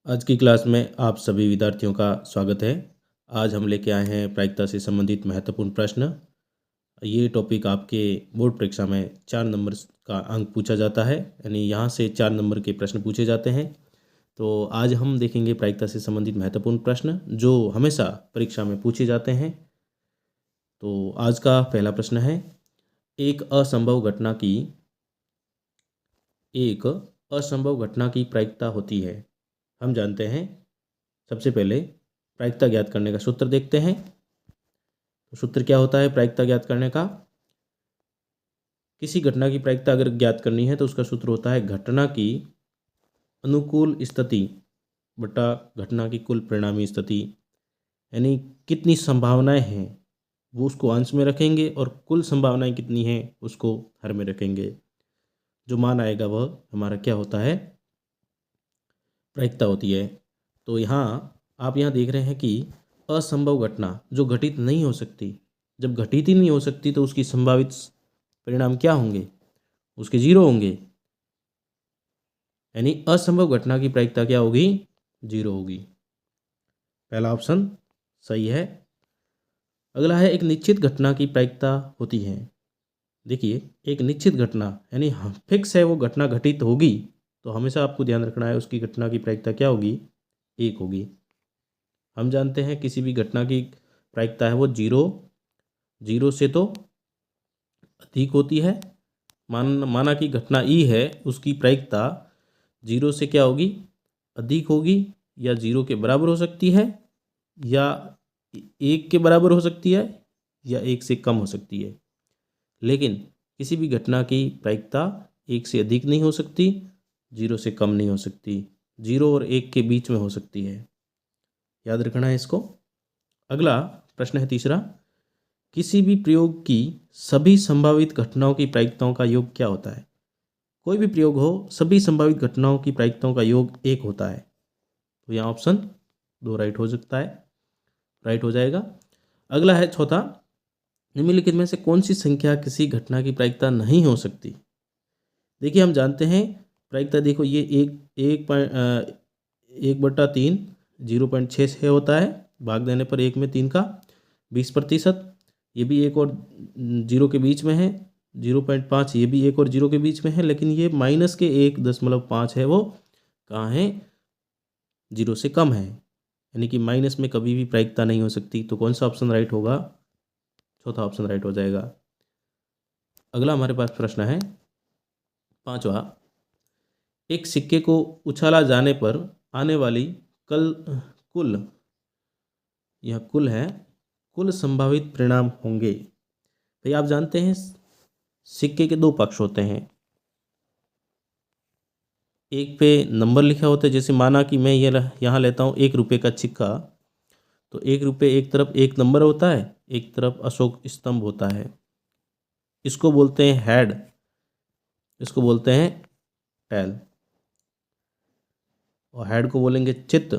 आज की क्लास में आप सभी विद्यार्थियों का स्वागत है। आज हम लेके आए हैं प्रायिकता से संबंधित महत्वपूर्ण प्रश्न। ये टॉपिक आपके बोर्ड परीक्षा में 4 नंबर का अंक पूछा जाता है, यानी यहाँ से 4 नंबर के प्रश्न पूछे जाते हैं। तो आज हम देखेंगे प्रायिकता से संबंधित महत्वपूर्ण प्रश्न जो हमेशा परीक्षा में पूछे जाते हैं। तो आज का पहला प्रश्न है, एक असंभव घटना की प्रायिकता होती है। हम जानते हैं। सबसे पहले प्रायिकता ज्ञात करने का सूत्र देखते हैं। तो सूत्र क्या होता है प्रायिकता ज्ञात करने का? किसी घटना की प्रायिकता अगर ज्ञात करनी है तो उसका सूत्र होता है घटना की अनुकूल स्थिति बटा घटना की कुल परिणामी स्थिति। यानी कितनी संभावनाएं हैं वो उसको अंश में रखेंगे और कुल संभावनाएं कितनी हैं उसको हर में रखेंगे। जो मान आएगा वह हमारा क्या होता है? प्रायिकता होती है। तो यहाँ आप यहाँ देख रहे हैं कि असंभव घटना जो घटित नहीं हो सकती, जब घटित ही नहीं हो सकती तो उसकी संभावित परिणाम क्या होंगे? उसके 0 होंगे। यानी असंभव घटना की प्रायिकता क्या होगी? 0 होगी। पहला ऑप्शन सही है। अगला है, एक निश्चित घटना की प्रायिकता होती है। देखिए, एक निश्चित घटना यानी फिक्स है वो घटना घटित होगी, तो हमेशा आपको ध्यान रखना है उसकी घटना की प्रायिकता क्या होगी? 1 होगी। हम जानते हैं किसी भी घटना की प्रायिकता है वो 0 से तो अधिक होती है। माना कि घटना ई है, उसकी प्रायिकता 0 से क्या होगी? अधिक होगी, या 0 के बराबर हो सकती है, या 1 के बराबर हो सकती है, या 1 से कम हो सकती है। लेकिन किसी भी घटना की प्रायिकता 1 से अधिक नहीं हो सकती, 0 से कम नहीं हो सकती, 0 और 1 के बीच में हो सकती है। याद रखना है इसको। अगला प्रश्न है तीसरा, किसी भी प्रयोग की सभी संभावित घटनाओं की प्रायिकताओं का योग क्या होता है? कोई भी प्रयोग हो, सभी संभावित घटनाओं की प्रायिकताओं का योग 1 होता है। तो यहाँ ऑप्शन 2 राइट हो सकता है, राइट हो जाएगा। अगला है चौथा, निम्नलिखित में से कौन सी संख्या किसी घटना की प्रायिकता नहीं हो सकती? देखिए, हम जानते हैं प्रायिकता, देखो ये 1/3 0.66 होता है, भाग देने पर 1 में 3 का 20%। ये भी 1 और 0 के बीच में है। 0.5 ये भी 1 और 0 के बीच में है, लेकिन ये माइनस के 1.5 है, वो कहाँ है? 0 से कम है। यानी कि माइनस में कभी भी प्रायिकता नहीं हो सकती। तो कौन सा ऑप्शन राइट होगा? चौथा ऑप्शन राइट हो जाएगा। अगला हमारे पास प्रश्न है पांचवा, एक सिक्के को उछाला जाने पर आने वाली कल कुल, यह कुल है, कुल संभावित परिणाम होंगे। भाई आप जानते हैं सिक्के के 2 पक्ष होते हैं। एक पे नंबर लिखा होता है, जैसे माना कि मैं ये यहाँ लेता हूँ 1 रुपये का सिक्का, तो 1 रुपये एक तरफ 1 नंबर होता है, एक तरफ अशोक स्तंभ होता है। इसको बोलते हैं हेड, इसको बोलते हैं टेल, और हेड को बोलेंगे चित्त,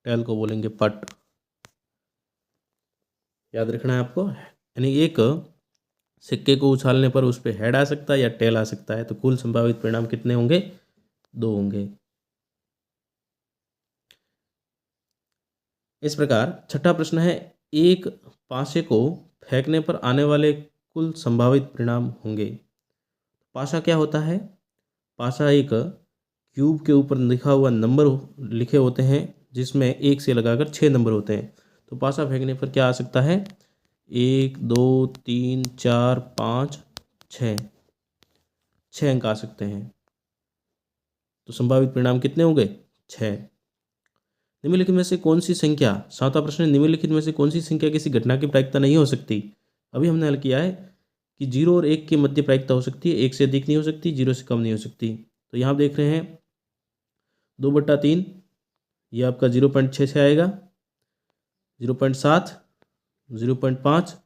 टेल को बोलेंगे पट। याद रखना है आपको। यानी एक सिक्के को उछालने पर उस पर हेड आ सकता है या टेल आ सकता है। तो कुल संभावित परिणाम कितने होंगे? 2 होंगे। इस प्रकार छठा प्रश्न है, एक पासे को फेंकने पर आने वाले कुल संभावित परिणाम होंगे। पासा क्या होता है? पासा एक क्यूब के ऊपर लिखा हुआ नंबर लिखे होते हैं, जिसमें 1 से लगाकर 6 नंबर होते हैं। तो पासा फेंकने पर क्या आ सकता है? 1 2 3 4 5 6, 6 अंक आ सकते हैं। तो संभावित परिणाम कितने होंगे? 6। निम्नलिखित में से कौन सी संख्या, सातवां प्रश्न है, निम्नलिखित में से कौन सी संख्या किसी घटना की प्रायिकता नहीं हो सकती? अभी हमने हल किया है कि 0 और 1 के मध्य प्रायिकता हो सकती है, 1 से अधिक नहीं हो सकती, 0 से कम नहीं हो सकती। तो यहाँ आप देख रहे हैं 2/3, ये आपका 0.6 आएगा, 0.7, 0.5,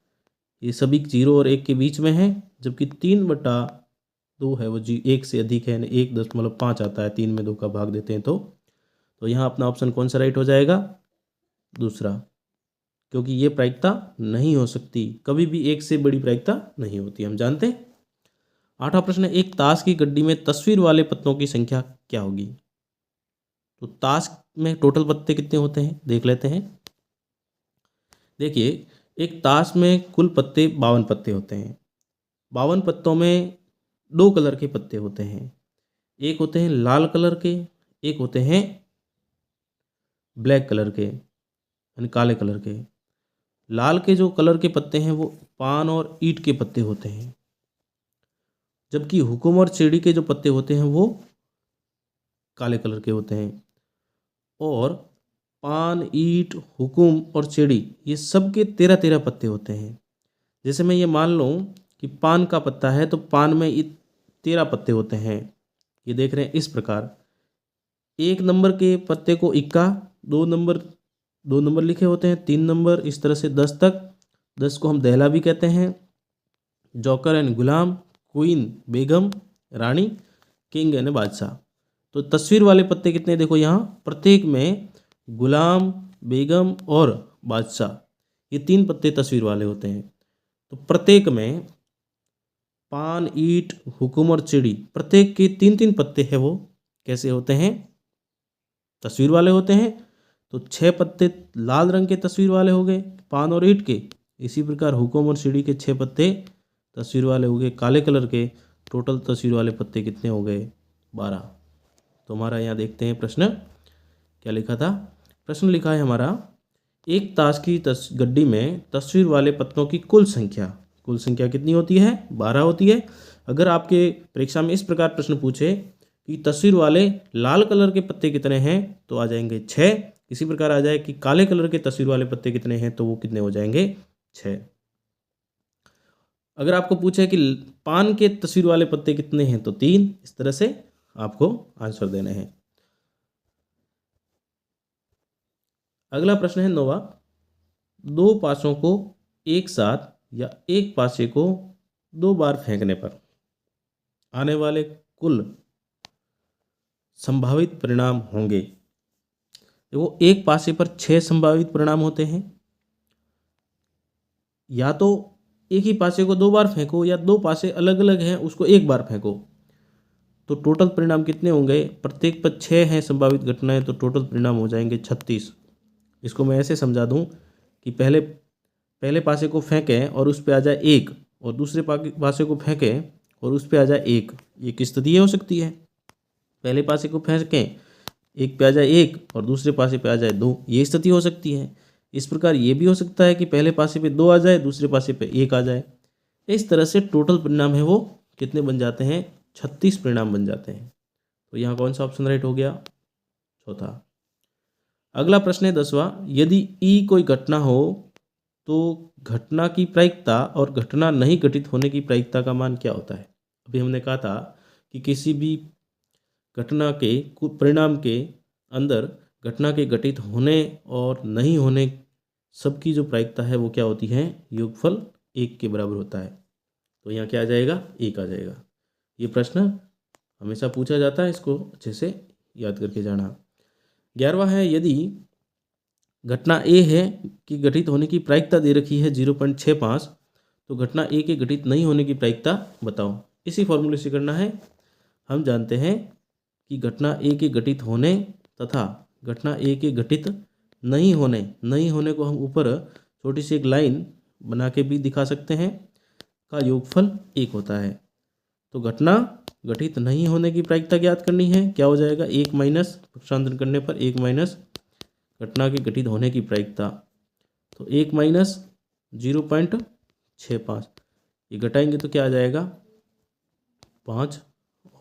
ये सभी 0 और 1 के बीच में है, जबकि 3/2 है वो 1 से अधिक है, 1.5 आता है, 3 में 2 का भाग देते हैं तो यहाँ अपना ऑप्शन कौन सा राइट हो जाएगा? दूसरा, क्योंकि ये प्रायिकता नहीं हो सकती, कभी भी 1 से बड़ी प्रायिकता नहीं होती, हम जानते हैं। आठवां प्रश्न है, एक ताश की गड्डी में तस्वीर वाले पत्तों की संख्या क्या होगी? तो ताश में टोटल पत्ते कितने होते हैं देख लेते हैं। देखिए, एक ताश में कुल पत्ते 52 पत्ते होते हैं। 52 पत्तों में 2 कलर के पत्ते होते हैं। एक होते हैं लाल कलर के, एक होते हैं ब्लैक कलर के यानी काले कलर के। लाल के जो कलर के पत्ते हैं वो पान और ईंट के पत्ते होते हैं, जबकि हुकुम और चेड़ी के जो पत्ते होते हैं वो काले कलर के होते हैं। और पान, ईंट, हुकुम और चेड़ी ये सब के 13-13 पत्ते होते हैं। जैसे मैं ये मान लूँ कि पान का पत्ता है तो पान में 13 पत्ते होते हैं। ये देख रहे हैं इस प्रकार, 1 नंबर के पत्ते को इक्का, 2 नंबर लिखे होते हैं, 3 नंबर, इस तरह से 10 तक। 10 को हम दहला भी कहते हैं। जॉकर यानी गुलाम, क्वीन बेगम रानी, किंग यानी बादशाह। तो तस्वीर वाले पत्ते कितने देखो यहाँ, प्रत्येक में गुलाम, बेगम और बादशाह ये 3 पत्ते तस्वीर वाले होते हैं। तो प्रत्येक में पान, ईंट, हुकुम और चिड़ी प्रत्येक के 3-3 पत्ते हैं वो कैसे होते हैं, तस्वीर वाले होते हैं। तो 6 पत्ते लाल रंग के तस्वीर वाले हो गए पान और ईंट के। इसी प्रकार हुकुम और चिड़ी के 6 पत्ते तस्वीर वाले हो गए काले कलर के। टोटल तस्वीर वाले पत्ते कितने हो गए, 12। तो हमारा यहाँ देखते हैं प्रश्न क्या लिखा था। प्रश्न लिखा है हमारा, एक ताश की गड्डी में तस्वीर वाले पत्तों की कुल संख्या कितनी होती है, 12 होती है। अगर आपके परीक्षा में इस प्रकार प्रश्न पूछे कि तस्वीर वाले लाल कलर के पत्ते कितने हैं तो आ जाएंगे 6। इसी प्रकार आ जाए कि काले कलर के तस्वीर वाले पत्ते कितने हैं तो वो कितने हो जाएंगे, 6। अगर आपको पूछे कि पान के तस्वीर वाले पत्ते कितने हैं तो 3। इस तरह से आपको आंसर देने हैं। अगला प्रश्न है 9वां, 2 पासों को एक साथ या एक पासे को 2 बार फेंकने पर आने वाले कुल संभावित परिणाम होंगे। देखो, एक पासे पर 6 संभावित परिणाम होते हैं। या तो एक ही पासे को 2 बार फेंको या 2 पासे अलग अलग हैं उसको एक बार फेंको। तो टोटल परिणाम कितने होंगे, प्रत्येक पर 6 हैं संभावित घटनाएं तो टोटल परिणाम हो जाएंगे 36। इसको मैं ऐसे समझा दूं कि पहले पासे को फेंकें और उस पर आ जाए 1, और दूसरे पासे को फेंकें और उस पर आ जाए 1। ये किस स्थिति हो सकती है, पहले पासे को फेंकें, एक पे आ जाए 1 और दूसरे पासे पे आ जाए 2, ये स्थिति हो सकती है। इस प्रकार ये भी हो सकता है कि पहले पासे पे 2 आ जाए, दूसरे पासे पे 1 आ जाए। इस तरह से टोटल परिणाम है वो कितने बन जाते हैं, 36 परिणाम बन जाते हैं। तो यहाँ कौन सा ऑप्शन राइट हो गया, चौथा। अगला प्रश्न है 10वां, यदि ई कोई घटना हो तो घटना की प्रायिकता और घटना नहीं घटित होने की प्रायिकता का मान क्या होता है। अभी हमने कहा था कि किसी भी घटना के परिणाम के अंदर घटना के घटित होने और नहीं होने सबकी जो प्रायिकता है वो क्या होती है, योगफल 1 के बराबर होता है। तो यहाँ क्या आ जाएगा, 1 आ जाएगा। ये प्रश्न हमेशा पूछा जाता है, इसको अच्छे से याद करके जाना। 11वां है, यदि घटना ए है कि घटित होने की प्रायिकता दे रखी है 0.65, तो घटना ए के घटित नहीं होने की प्रायिकता बताओ। इसी फॉर्मूले से करना है। हम जानते हैं कि घटना ए के घटित होने तथा घटना ए के घटित नहीं होने को हम ऊपर छोटी सी एक लाइन बना के भी दिखा सकते हैं, का योगफल 1 होता है। तो घटना घटित नहीं होने की प्रायिकता ज्ञात करनी है, क्या हो जाएगा, 1 माइनस पक्षांतरण करने पर 1 माइनस घटना के घटित होने की प्रायिकता। तो 1 माइनस 0.65, ये घटाएंगे तो क्या आ जाएगा, 5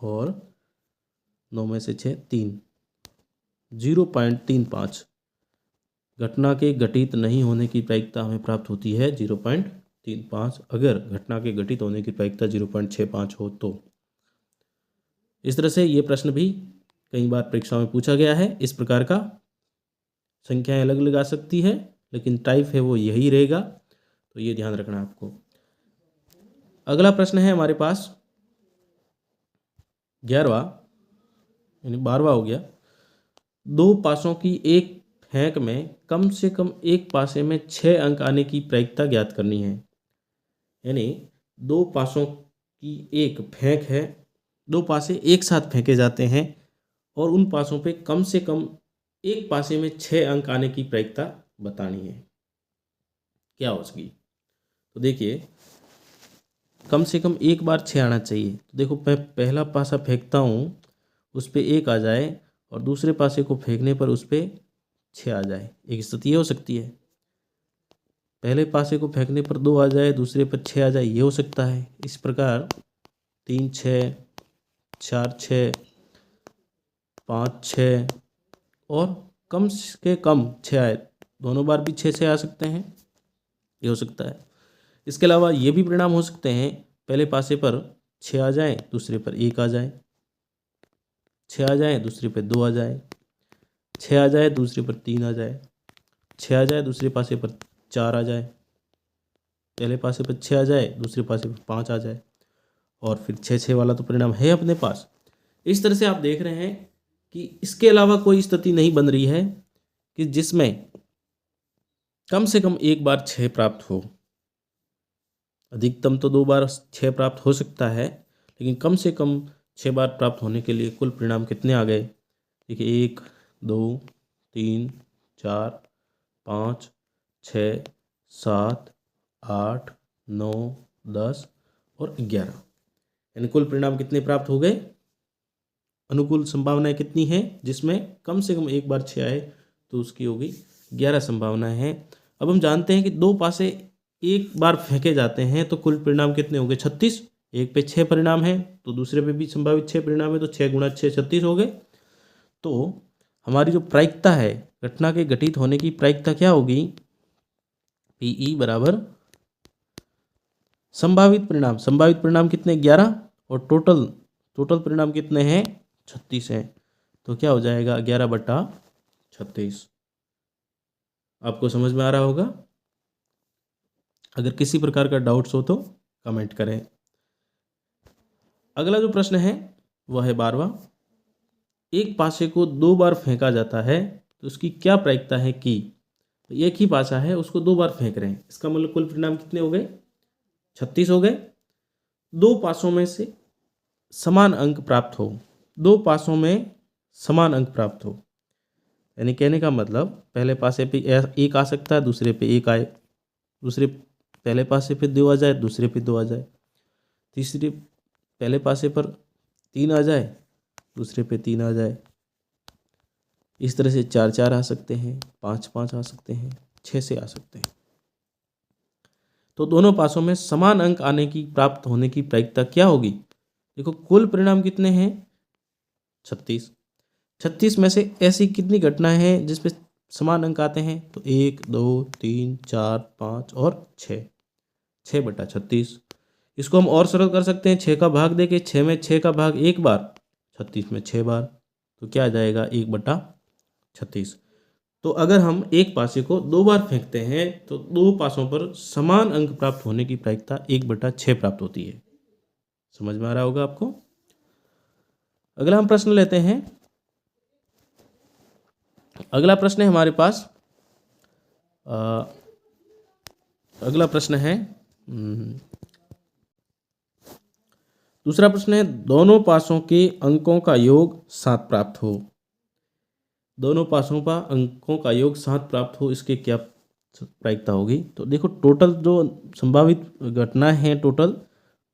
और 9 में से 6 3, 0.35 घटना के घटित नहीं होने की प्रायिकता हमें प्राप्त होती है 0.35, अगर घटना के घटित होने की प्रायिकता 0.65 हो तो। इस तरह से ये प्रश्न भी कई बार परीक्षा में पूछा गया है। इस प्रकार का संख्याएं अलग अलग आ सकती है लेकिन टाइप है वो यही रहेगा, तो ये ध्यान रखना आपको। अगला प्रश्न है हमारे पास 11वां यानी 12वां हो गया, 2 पासों की एक फेंक में कम से कम एक पासे में 6 अंक आने की प्रायिकता ज्ञात करनी है। यानी 2 पासों की एक फेंक है, 2 पासे एक साथ फेंके जाते हैं और उन पासों पे कम से कम एक पासे में 6 अंक आने की प्रायिकता बतानी है। क्या हो सकी? तो देखिए, कम से कम एक बार 6 आना चाहिए। तो देखो, मैं पहला पासा फेंकता हूँ, उस पे 1 आ जाए और दूसरे पासे को फेंकने पर उस पे 6 आ जाए। एक स्थिति ये हो सकती है। पहले पासे को फेंकने पर 2 आ जाए, दूसरे पर 6 आ जाए, ये हो सकता है। इस प्रकार 3 6, 4 6, 5 6 और कम के कम 6 आए। दोनों बार भी 6 आ सकते हैं, ये हो सकता है। इसके अलावा ये भी परिणाम हो सकते हैं, पहले पासे पर 6 आ जाए, दूसरे पर 1 आ जाए, 6 आ जाए, दूसरे पर 2 आ जाए, 6 आ जाए, दूसरे पर 3 आ जाए, 6 आ जाए, दूसरे पासे पर 4 आ जाए, पहले पासे पर 6 आ जाए, दूसरे पासे पर 5 आ जाए, और फिर 6 वाला तो परिणाम है अपने पास। इस तरह से आप देख रहे हैं कि इसके अलावा कोई स्थिति नहीं बन रही है कि जिसमें कम से कम एक बार 6 प्राप्त हो। अधिकतम तो 2 बार 6 प्राप्त हो सकता है, लेकिन कम से कम 6 बार प्राप्त होने के लिए कुल परिणाम कितने आ गए? देखिए, 1 2 3 4 5 6 7 8 9 10 और 11, यानी कुल परिणाम कितने प्राप्त हो गए? अनुकूल संभावनाएं कितनी हैं जिसमें कम से कम एक बार 6 आए? तो उसकी होगी 11 संभावनाएं हैं। अब हम जानते हैं कि 2 पासे एक बार फेंके जाते हैं तो कुल परिणाम कितने हो गए? 36। एक पे 6 परिणाम है तो दूसरे पे भी संभावित 6 परिणाम है, तो 6 गुणा 6 36 हो गए। तो हमारी जो प्रायिकता है, घटना के घटित होने की प्रायिकता क्या होगी? पीई बराबर संभावित परिणाम। संभावित परिणाम कितने? 11, और टोटल परिणाम कितने हैं? 36 हैं। तो क्या हो जाएगा? 11/36। आपको समझ में आ रहा होगा? अगर किसी प्रकार का डाउट्स हो तो कमेंट करें। अगला जो प्रश्न है वह है 12वां। एक पासे को 2 बार फेंका जाता है तो उसकी क्या प्रायिकता है कि? तो एक ही पासा है, उसको 2 बार फेंक रहे हैं, इसका मतलब कुल परिणाम कितने हो गए? 36 हो गए। 2 पासों में से समान अंक प्राप्त हो। 2 पासों में समान अंक प्राप्त हो, यानी कहने का मतलब पहले पासे पे 1 आ सकता है, दूसरे पे 1 आए, दूसरे पहले पासे पे 2 आ जाए, दूसरे पे 2 आ जाए, तीसरे पहले पासे पर 3 आ जाए, दूसरे पे 3 आ जाए। इस तरह से 4 4 आ सकते हैं, 5 5 आ सकते हैं, 6 से आ सकते हैं। तो दोनों पासों में समान अंक आने की प्राप्त होने की प्रायिकता क्या होगी? देखो, कुल परिणाम कितने हैं? 36। 36 में से ऐसी कितनी घटनाएं हैं जिसपे समान अंक आते हैं? तो 1 2 3 4 5 और 6। 6/36। इसको हम और सरल कर सकते हैं, 6 का भाग देके, 6 में 6 का भाग एक बार, 36 में 6 बार, तो क्या आ जाएगा? 1/36। तो अगर हम एक पासे को 2 बार फेंकते हैं तो 2 पासों पर समान अंक प्राप्त होने की प्रायिकता 1/6 प्राप्त होती है। समझ में आ रहा होगा आपको? अगला हम प्रश्न लेते हैं। अगला प्रश्न है हमारे पास, अगला प्रश्न है, दूसरा प्रश्न है, दोनों पासों के अंकों का योग 7 प्राप्त हो। दोनों पासों का अंकों का योग 7 प्राप्त हो, इसके क्या प्रायिकता होगी? तो देखो, टोटल जो संभावित घटना है, टोटल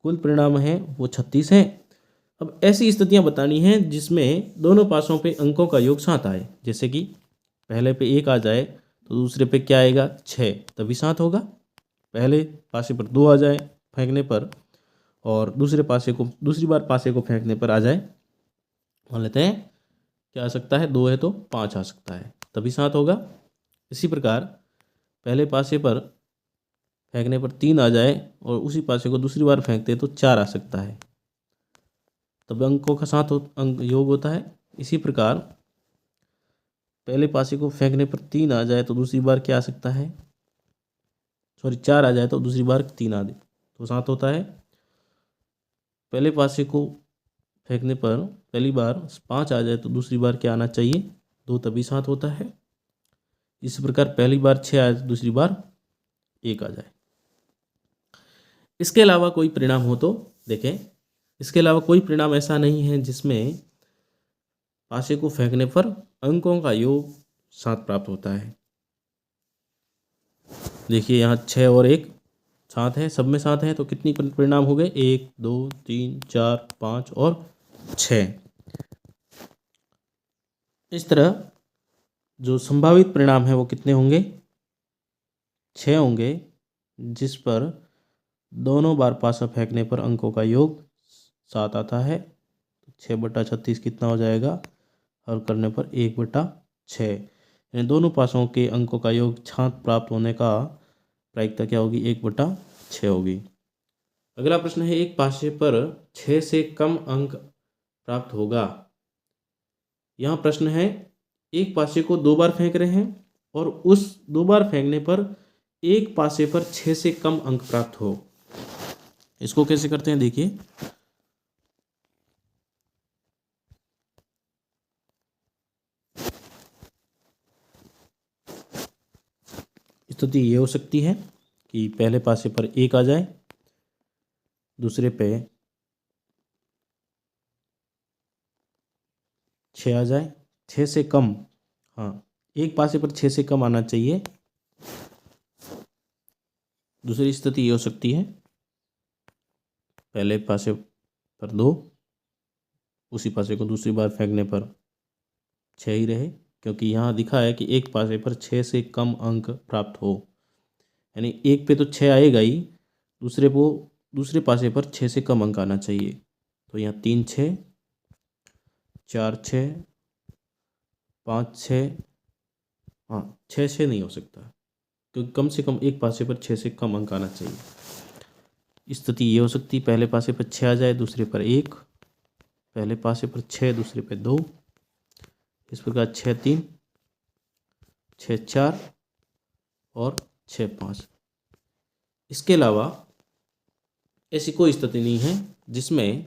कुल परिणाम है वो 36 हैं। अब ऐसी स्थितियां बतानी हैं जिसमें दोनों पासों पे अंकों का योग 7 आए। जैसे कि पहले पे 1 आ जाए तो दूसरे पे क्या आएगा? 6, तभी 7 होगा। पहले पासे पर 2 आ जाए फेंकने पर, और दूसरे पासे को दूसरी बार पासे को फेंकने पर आ जाए, मान लेते हैं क्या आ सकता है? 2 है तो 5 आ सकता है, तभी 7 होगा। इसी प्रकार पहले पासे पर फेंकने पर 3 आ जाए और उसी पासे को दूसरी बार फेंकते तो 4 आ सकता है, तब अंकों का 7 अंक योग होता है। इसी प्रकार पहले पासे को फेंकने पर 3 आ जाए तो दूसरी बार क्या आ सकता है? 4 आ जाए तो दूसरी बार 3 आ दे तो 7 होता है। पहले पासे को फेंकने पर पहली बार 5 आ जाए तो दूसरी बार क्या आना चाहिए? 2, तभी 7 होता है। इसी प्रकार पहली बार 6 आए तो दूसरी बार 1 आ जाए। इसके अलावा कोई परिणाम हो तो देखें। इसके अलावा कोई परिणाम ऐसा नहीं है जिसमें पासे को फेंकने पर अंकों का योग 7 प्राप्त होता है। देखिए यहाँ 6 और 1 7 है, सब में 7 है, तो कितनी परिणाम हो गए? 1 2 3 4 5 और 6। इस तरह जो संभावित परिणाम है वो कितने होंगे? 6 होंगे, जिस पर दोनों बार पासा फेंकने पर अंकों का योग 7 आता है। 6/36 कितना हो जाएगा? हल करने पर 1/6, यानी दोनों पासों के अंकों का योग 7 प्राप्त होने का प्रायिकता क्या होगी? 1/6 होगी। अगला प्रश्न है, एक पासे पर 6 से कम अंक प्राप्त होगा। यहाँ प्रश्न है, एक पासे को 2 बार फेंक रहे हैं और उस 2 बार फेंकने पर एक पासे पर 6 से कम अंक प्राप्त हो। इसको कैसे करते हैं देखिए। स्थिति ये हो सकती है कि पहले पासे पर 1 आ जाए, दूसरे पे 6 आ जाए। 6 से कम, हाँ, एक पासे पर 6 से कम आना चाहिए। दूसरी स्थिति ये हो सकती है, पहले पासे पर 2, उसी पासे को दूसरी बार फेंकने पर 6 ही रहे, क्योंकि यहाँ दिखा है कि एक पासे पर 6 से कम अंक प्राप्त हो, यानी एक पे तो 6 आएगा ही, दूसरे पासे पर 6 से कम अंक आना चाहिए। तो यहाँ 3 6 4 6 5 6, हाँ 6 6 नहीं हो सकता, क्योंकि कम से कम एक पासे पर 6 से कम अंक आना चाहिए। स्थिति ये हो सकती है, पहले पासे पर 6 आ जाए, दूसरे पर 1, पहले पासे पर 6, दूसरे पर 2, इस प्रकार 6 3 6 4 और 6 5। इसके अलावा ऐसी कोई स्थिति नहीं है जिसमें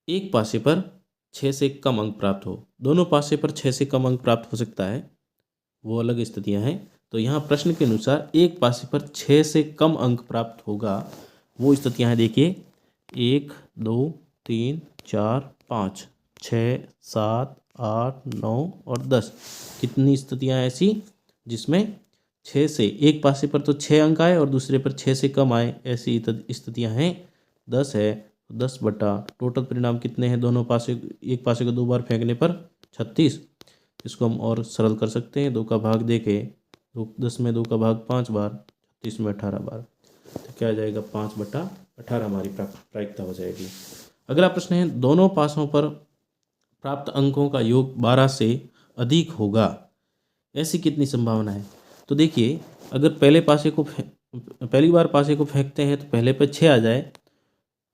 एक पासे पर 6 से कम अंक प्राप्त हो। दोनों पासे पर 6 से कम अंक प्राप्त हो सकता है, वो अलग स्थितियां हैं। तो यहाँ प्रश्न के अनुसार एक पासे पर 6 से कम अंक प्राप्त होगा, वो स्थितियां हैं देखिए, 1 2 3 4 5 6 7 8 9 और 10। कितनी स्थितियां ऐसी जिसमें 6 से, एक पासे पर तो 6 अंक आए और दूसरे पर 6 से कम आए, ऐसी स्थितियां हैं 10 है। 10 बटा टोटल परिणाम कितने हैं? दोनों पासे, एक पासे को 2 बार फेंकने पर 36। इसको हम और सरल कर सकते हैं, 2 का भाग दे के, 10 में 2 का भाग 5 बार, 36 में 18 बार, तो क्या आ जाएगा? 5/18 हमारी प्रायिकता हो जाएगी। अगला प्रश्न है, दोनों पासों पर प्राप्त अंकों का योग 12 से अधिक होगा, ऐसी कितनी संभावना है? तो देखिए, अगर पहली बार पासे को फेंकते हैं तो पहले पर 6 आ जाए,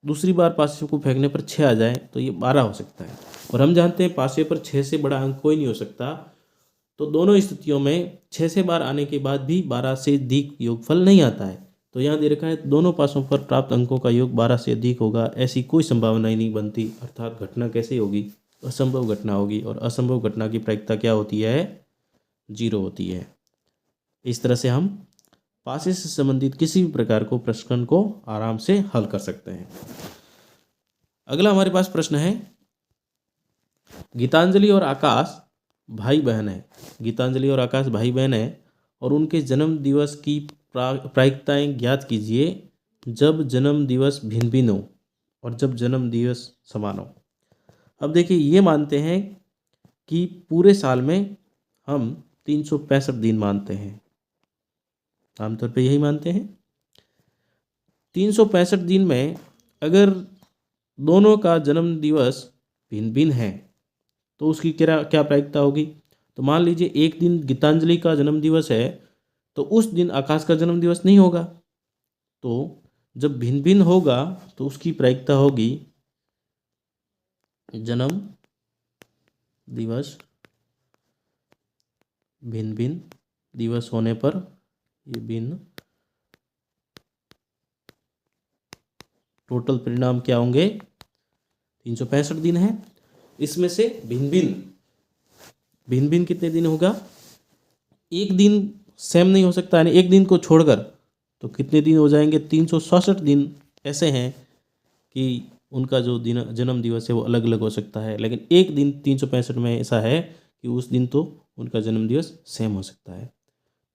दूसरी बार पासे को फेंकने पर 6 आ जाए, तो ये 12 हो सकता है। और हम जानते हैं पासे पर 6 से बड़ा अंक कोई नहीं हो सकता, तो दोनों स्थितियों में 6 से बार आने के बाद भी 12 से अधिक योगफल नहीं आता है। तो यहाँ दे रखा है, दोनों पासों पर प्राप्त अंकों का योग 12 से अधिक होगा, ऐसी कोई संभावना ही नहीं बनती। अर्थात घटना कैसे होगी? असंभव घटना होगी, और असंभव घटना की प्रायिकता क्या होती है? 0 होती है। इस तरह से हम पासे से संबंधित किसी भी प्रकार को प्रश्न को आराम से हल कर सकते हैं। अगला हमारे पास प्रश्न है, गीतांजलि और आकाश भाई बहन है। गीतांजलि और आकाश भाई बहन है और उनके जन्म दिवस की प्रायिकताएं ज्ञात कीजिए जब जन्म दिवस भिन्न भिन्न हो और जब जन्म दिवस समान हो। अब देखिए, ये मानते हैं कि पूरे साल में हम 365 दिन मानते हैं, आमतौर पे यही मानते हैं। 365 दिन में अगर दोनों का जन्म दिवस भिन्न भिन्न है तो उसकी क्या क्या प्रायिकता होगी? तो मान लीजिए एक दिन गीतांजलि का जन्म दिवस है, तो उस दिन आकाश का जन्म दिवस नहीं होगा। तो जब भिन्न भिन्न होगा तो उसकी प्रायिकता होगी जन्म दिवस भिन्न भिन्न दिवस होने पर, ये भिन्न, टोटल परिणाम क्या होंगे? 365 दिन है, इसमें से भिन्न भिन्न कितने दिन होगा? एक दिन सेम नहीं हो सकता, यानी एक दिन को छोड़कर तो कितने दिन हो जाएंगे? 366 दिन ऐसे हैं कि उनका जो दिन जन्म दिवस है वो अलग अलग हो सकता है, लेकिन एक दिन 365 में ऐसा है कि उस दिन तो उनका जन्म दिवस सेम हो सकता है।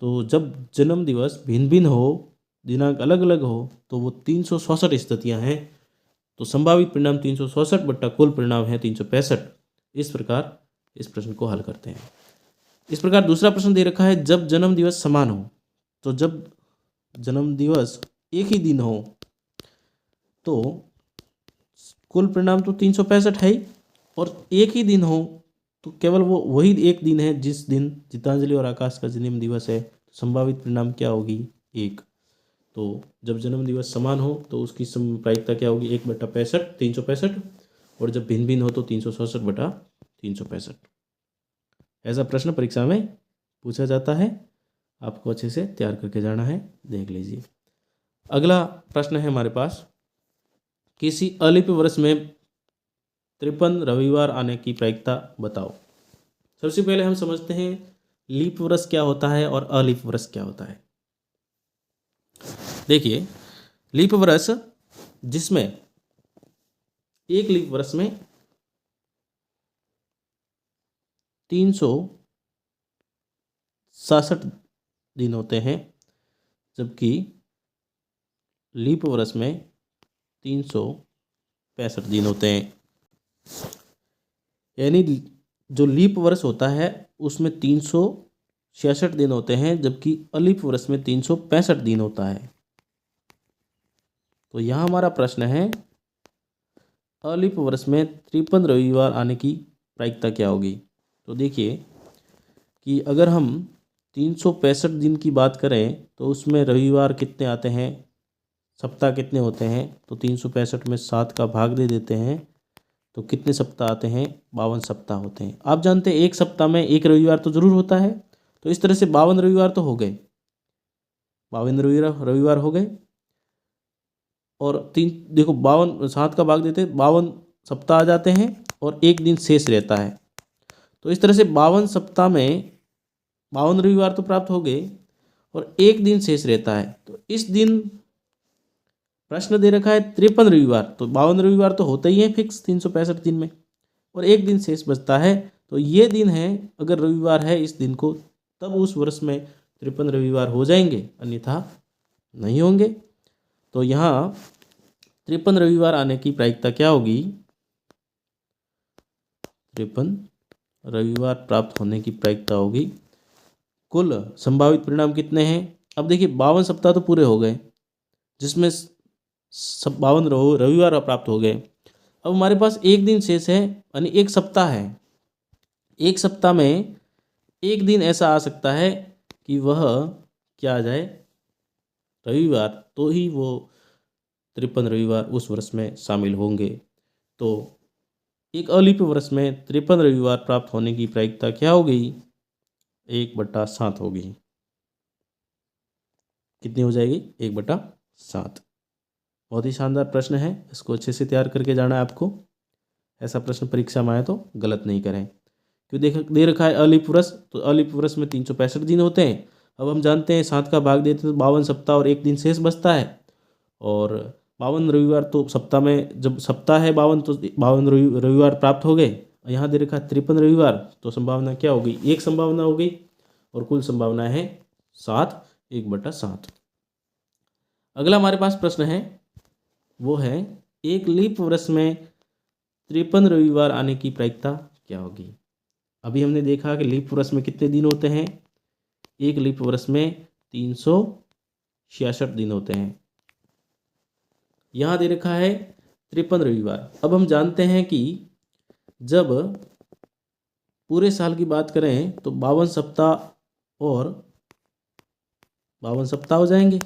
तो जब जन्म दिवस भिन्न भिन्न हो, दिनांक अलग अलग हो, तो वो 366 स्थितियाँ हैं। तो संभावित परिणाम 366 बट्टा कुल परिणाम है 365। इस प्रकार इस प्रश्न को हल करते हैं। इस प्रकार दूसरा प्रश्न दे रखा है, जब जन्म दिवस समान हो। तो जब जन्म दिवस एक ही दिन हो तो कुल परिणाम तो 365 है ही, और एक ही दिन हो तो केवल वो वही एक दिन है जिस दिन गीतांजलि और आकाश का जन्म दिवस है। तो संभावित परिणाम क्या होगी? 1। तो जब जन्म दिवस समान हो तो उसकी प्रायिकता क्या होगी? 1/65 365, और जब भिन्न भिन्न हो तो 366/365। ऐसा प्रश्न परीक्षा में पूछा जाता है, आपको अच्छे से तैयार करके जाना है, देख लीजिए। अगला प्रश्न है हमारे पास, किसी अलिप वर्ष में 53 रविवार आने की प्रायिकता बताओ। सबसे पहले हम समझते हैं लीप वर्ष क्या होता है और अलीप वर्ष क्या होता है। देखिए, लीप वर्ष जिसमें एक लीप वर्ष में 367 दिन होते हैं, जबकि लीप वर्ष में 365 दिन होते हैं। यानी जो लीप वर्ष होता है उसमें 366 दिन होते हैं, जबकि अलीप वर्ष में 365 दिन होता है। तो यहाँ हमारा प्रश्न है, अलीप वर्ष में 53 रविवार आने की प्रायिकता क्या होगी। तो देखिए कि अगर हम 365 दिन की बात करें तो उसमें रविवार कितने आते हैं, सप्ताह कितने होते हैं। तो 365 में 7 का भाग दे देते हैं तो कितने सप्ताह आते हैं? 52 सप्ताह होते हैं। आप जानते हैं एक सप्ताह में एक रविवार तो जरूर होता है, तो इस तरह से 52 रविवार तो हो गए, 52 रविवार हो गए। और देखो 52 7 का भाग देते 52 सप्ताह आ जाते हैं और एक दिन शेष रहता है। तो इस तरह से 52 सप्ताह में 52 रविवार तो प्राप्त हो गए और एक दिन शेष रहता है। तो इस दिन प्रश्न दे रखा है 53 रविवार, तो 52 रविवार तो होते ही है फिक्स 365 दिन में, और एक दिन शेष बचता है। तो ये दिन है, अगर रविवार है इस दिन को, तब उस वर्ष में 53 रविवार हो जाएंगे, अन्यथा नहीं होंगे। तो यहाँ 53 रविवार आने की प्रायिकता क्या होगी? 53 रविवार प्राप्त होने की प्रायिकता होगी। कुल संभावित परिणाम कितने हैं? अब देखिए 52 सप्ताह तो पूरे हो गए, जिसमें 52 रविवार प्राप्त हो गए। अब हमारे पास एक दिन शेष है, यानी एक सप्ताह है। एक सप्ताह में एक दिन ऐसा आ सकता है कि वह क्या आ जाए? रविवार, तो ही वो 53 रविवार उस वर्ष में शामिल होंगे। तो एक अलिप वर्ष में 53 रविवार प्राप्त होने की प्रायिकता क्या होगी? 1/7 होगी। कितनी हो जाएगी? 1/7। बहुत ही शानदार प्रश्न है, इसको अच्छे से तैयार करके जाना है आपको। ऐसा प्रश्न परीक्षा में आए तो गलत नहीं करें। क्यों दे रखा है अलिप वर्ष, तो अलिप वर्ष में 365 दिन होते हैं। अब हम जानते हैं 7 का भाग देते हैं तो 52 सप्ताह और एक दिन शेष बचता है, और 52 रविवार तो सप्ताह में, जब सप्ताह है 52 तो 52 रविवार प्राप्त हो गए। यहाँ दे रखा है 53 रविवार, तो संभावना क्या हो गई? एक संभावना हो गई, और कुल संभावना है 7, 1/7। अगला हमारे पास प्रश्न है, वो है एक लीप वर्ष में 53 रविवार आने की प्रायिकता क्या होगी। अभी हमने देखा कि लीप वर्ष में कितने दिन होते हैं? एक लीप वर्ष में 366 दिन होते हैं। यहाँ दे रखा है 53 रविवार। अब हम जानते हैं कि जब पूरे साल की बात करें तो 52 सप्ताह और 52 सप्ताह हो जाएंगे।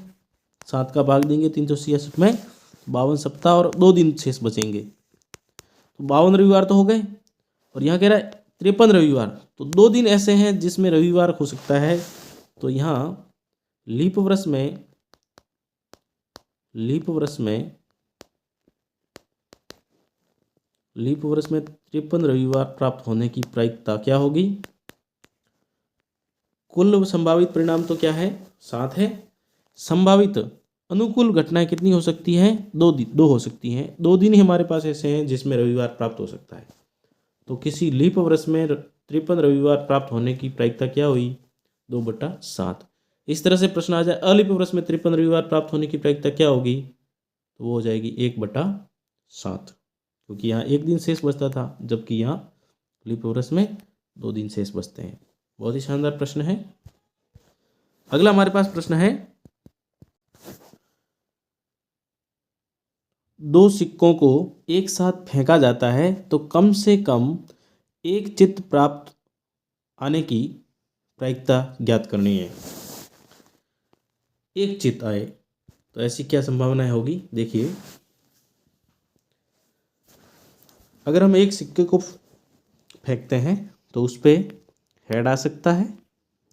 7 का भाग देंगे 366 में, 52 सप्ताह और 2 दिन शेष बचेंगे। तो 52 रविवार तो हो गए, और यहाँ कह रहा है 53 रविवार, तो 2 दिन ऐसे हैं जिसमें रविवार हो सकता है। तो यहाँ लीप वर्ष में 53 रविवार प्राप्त होने की प्रायिकता क्या होगी? कुल संभावित परिणाम तो क्या है? 7 है। संभावित अनुकूल घटनाएं कितनी हो सकती हैं? दो हो सकती हैं। 2 दिन ही हमारे पास ऐसे हैं जिसमें रविवार प्राप्त हो सकता है। तो किसी लीप वर्ष में 53 रविवार प्राप्त होने की प्रायिकता क्या हुई? 2/7। इस तरह से प्रश्न आ जाए अलीप वर्ष में 53 रविवार प्राप्त होने की प्रायिकता क्या होगी? तो वो हो जाएगी 1/7, क्योंकि यहाँ एक दिन शेष बचता था, जबकि यहाँ लीप वर्ष में 2 दिन शेष बचते हैं। बहुत ही शानदार प्रश्न है। अगला हमारे पास प्रश्न है, 2 सिक्कों को एक साथ फेंका जाता है तो कम से कम एक चित्त प्राप्त आने की प्रायिकता ज्ञात करनी है। एक चित्त आए तो ऐसी क्या संभावनाएं होगी? देखिए, अगर हम एक सिक्के को फेंकते हैं तो उस पर हेड आ सकता है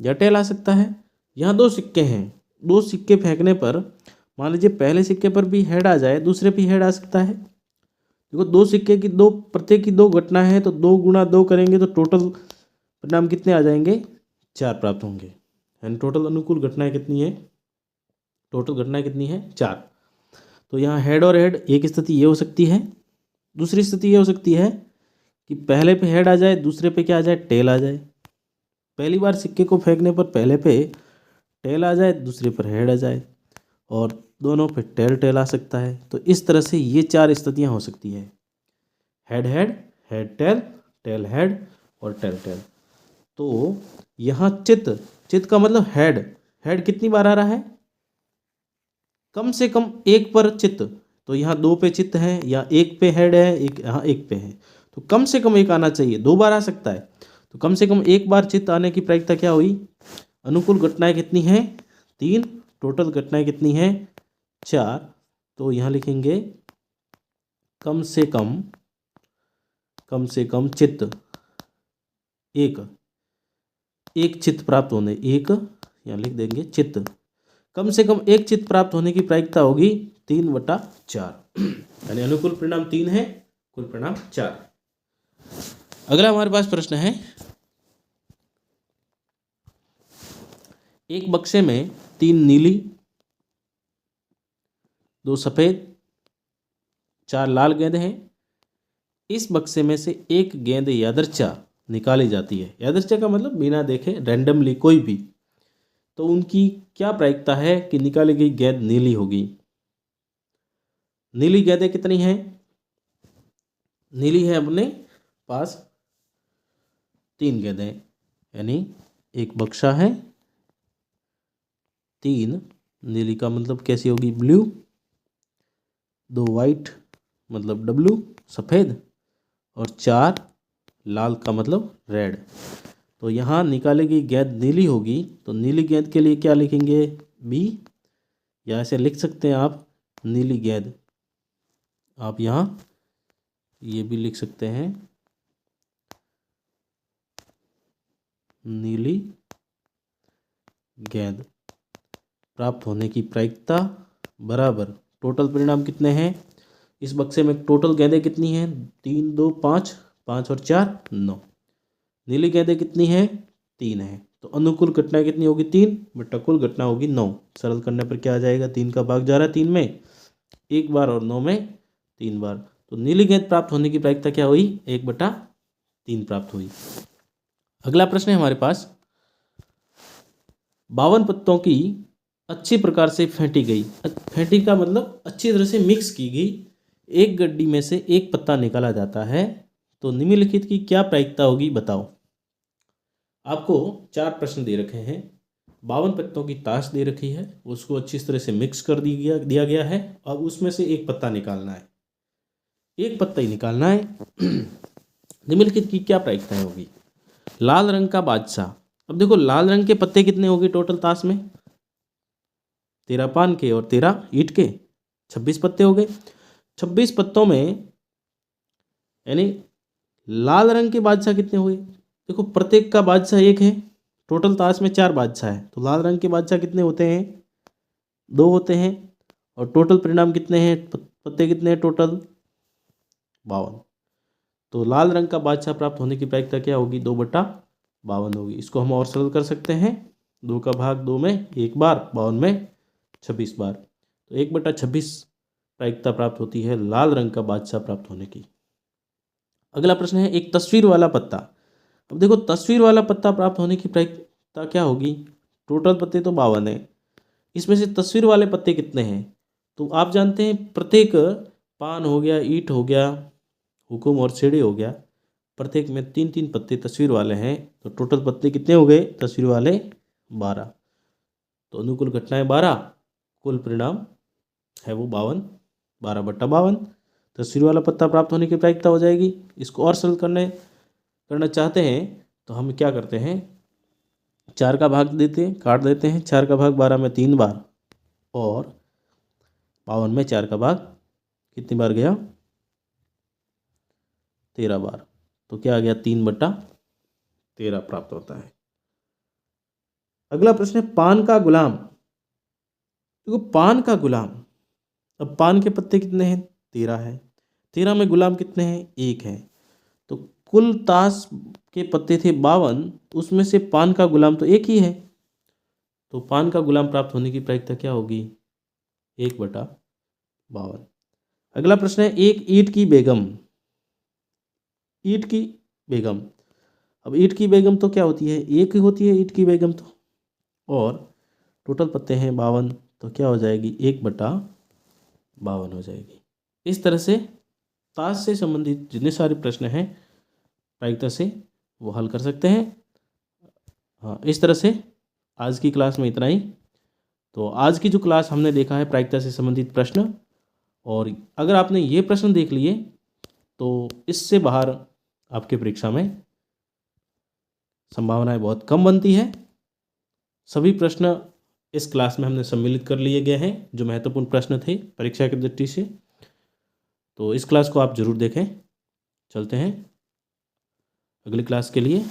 या टेल आ सकता है। यहाँ 2 सिक्के हैं, 2 सिक्के फेंकने पर मान लीजिए पहले सिक्के पर भी हेड आ जाए, दूसरे पे हेड आ सकता है। देखो, 2 सिक्के की प्रत्येक की 2 घटना है, तो 2 गुणा 2 करेंगे तो टोटल परिणाम कितने आ जाएंगे? 4 प्राप्त होंगे। यानी टोटल अनुकूल घटनाएं कितनी है? टोटल घटनाएं कितनी है? 4। तो यहाँ हेड और हेड, एक स्थिति ये हो सकती है। दूसरी स्थिति ये हो सकती है कि पहले पे हेड आ जाए, दूसरे पे क्या आ जाए? टेल आ जाए। पहली बार सिक्के को फेंकने पर पहले पे टेल आ जाए, दूसरे पर हेड आ जाए, और दोनों पे टेल टेल आ सकता है। तो इस तरह से ये 4 स्थितियाँ हो सकती है, head head, head tail, tail head और टेल टेल। तो यहाँ चित्त का मतलब हेड कितनी बार आ रहा है? कम से कम एक पर चित्त। तो यहाँ 2 पे चित्त है, या 1 पे हेड है, एक यहाँ 1 पे है, तो कम से कम एक आना चाहिए। 2 बार आ सकता है, तो कम से कम 1 बार चित्त आने की प्रायिकता क्या हुई? अनुकूल घटनाएं कितनी हैं? 3। टोटल घटनाएं कितनी हैं? 4। तो यहाँ लिखेंगे कम से कम चित्त, एक चित्त प्राप्त होने, एक यहाँ लिख देंगे चित्त, कम से कम एक चित्त प्राप्त होने की प्रायिकता होगी 3/4। यानी अनुकूल परिणाम 3 है, कुल परिणाम 4। अगला हमारे पास प्रश्न है, एक बक्से में 3 नीली, 2 सफ़ेद, 4 लाल गेंद हैं। इस बक्से में से एक गेंद यादृच्छा निकाली जाती है। यादृच्छा का मतलब बिना देखे, रैंडमली कोई भी। तो उनकी क्या प्रायिकता है कि निकाली गई गेंद नीली होगी? नीली गेंदें कितनी हैं? नीली है अपने पास 3 गेंदें, यानी एक बक्सा है, 3 नीली का मतलब कैसी होगी? ब्लू, 2 वाइट मतलब डब्लू सफ़ेद, और 4 लाल का मतलब रेड। तो यहाँ निकाली गई गेंद नीली होगी, तो नीली गेंद के लिए क्या लिखेंगे? बी, या ऐसे लिख सकते हैं आप नीली गेंद। आप यहाँ ये भी लिख सकते हैं, नीली गेंद प्राप्त होने की प्रायिकता बराबर टोटल परिणाम कितने हैं? इस बक्से में टोटल गेंदें कितनी हैं? 3, 2, 5, 5 और 4 9। नीली गेंदें कितनी हैं? 3 है। तो अनुकूल घटना कितनी होगी? 3 बटा कुल घटना होगी 9। सरल करने पर क्या आ जाएगा? 3 का भाग जा रहा है 3 में 1 बार, और 9 में 3 बार। तो नीली गेंद प्राप्त होने की प्रायिकता क्या हुई? 1/3 प्राप्त हुई। अगला प्रश्न है हमारे पास, 52 पत्तों की अच्छी प्रकार से फेंटी गई, फेंटी का मतलब अच्छी तरह से मिक्स की गई एक गड्डी में से एक पत्ता निकाला जाता है, तो निम्नलिखित की क्या प्रायिकता होगी? बताओ। आपको 4 प्रश्न दे रखे हैं, 52 पत्तों की ताश दे रखी है, उसको अच्छी तरह से मिक्स कर दिया गया है, और उसमें से एक पत्ता निकालना है, एक पत्ता ही निकालना है। निम्नलिखित की क्या प्रायिकताएं होगी? लाल रंग का बादशाह। अब देखो, लाल रंग के पत्ते कितने हो गए टोटल ताश में? 13 पान के और 13 ईंट के, 26 पत्ते हो गए। 26 पत्तों में यानी लाल रंग के बादशाह कितने हुए? देखो, प्रत्येक का बादशाह एक है, टोटल ताश में 4 बादशाह है, तो लाल रंग के बादशाह कितने होते हैं? 2 होते हैं। और टोटल परिणाम कितने हैं? पत्ते कितने हैं टोटल? 52। तो लाल रंग का बादशाह प्राप्त होने की प्रायिकता क्या होगी? 2/52 होगी। इसको हम और सरल कर सकते हैं, 2 का भाग 2 में 1 बार, 52 में 26 बार। तो 1/26 प्रायिकता प्राप्त होती है लाल रंग का बादशाह प्राप्त होने की। अगला प्रश्न है एक तस्वीर वाला पत्ता। अब देखो तस्वीर वाला पत्ता प्राप्त होने की प्रायिकता क्या होगी? टोटल पत्ते तो 52 हैं, इसमें से तस्वीर वाले पत्ते कितने हैं? तो आप जानते हैं प्रत्येक पान हो गया, ईंट हो गया, हुकुम और छेड़े हो गया, प्रत्येक में 3-3 पत्ते तस्वीर वाले हैं। तो टोटल पत्ते कितने हो गए तस्वीर वाले? 12। तो अनुकूल घटनाएं 12, कुल परिणाम है वो 52, 12/52 तस्वीर वाला पत्ता प्राप्त होने की प्रायिकता हो जाएगी। इसको और सरल करना चाहते हैं तो हम क्या करते हैं, 4 का भाग काट देते हैं। 4 का भाग 12 में 3 बार और 52 में 4 का भाग कितनी बार गया? 13 बार। तो क्या आ गया? 3/13 प्राप्त होता है। अगला प्रश्न है पान का गुलाम। देखो पान का गुलाम, अब पान के पत्ते कितने हैं? 13 है। 13 में गुलाम कितने हैं? 1 है। तो कुल ताश के पत्ते थे 52, उसमें से पान का गुलाम तो 1 ही है। तो पान का गुलाम प्राप्त होने की प्रायिकता क्या होगी? 1/52। अगला प्रश्न है एक ईंट की बेगम। ईंट की बेगम, अब ईंट की बेगम तो क्या होती है? 1 ही होती है ईंट की बेगम तो, और टोटल पत्ते हैं 52, तो क्या हो जाएगी? 1/52 हो जाएगी। इस तरह से ताश से संबंधित जितने सारे प्रश्न हैं प्रायिकता से वो हल कर सकते हैं। हाँ, इस तरह से आज की क्लास में इतना ही। तो आज की जो क्लास हमने देखा है प्रायिकता से संबंधित प्रश्न, और अगर आपने ये प्रश्न देख लिए तो इससे बाहर आपके परीक्षा में संभावनाएं बहुत कम बनती है। सभी प्रश्न इस क्लास में हमने सम्मिलित कर लिए गए हैं जो महत्वपूर्ण प्रश्न थे परीक्षा की दृष्टि से। तो इस क्लास को आप ज़रूर देखें। चलते हैं अगली क्लास के लिए।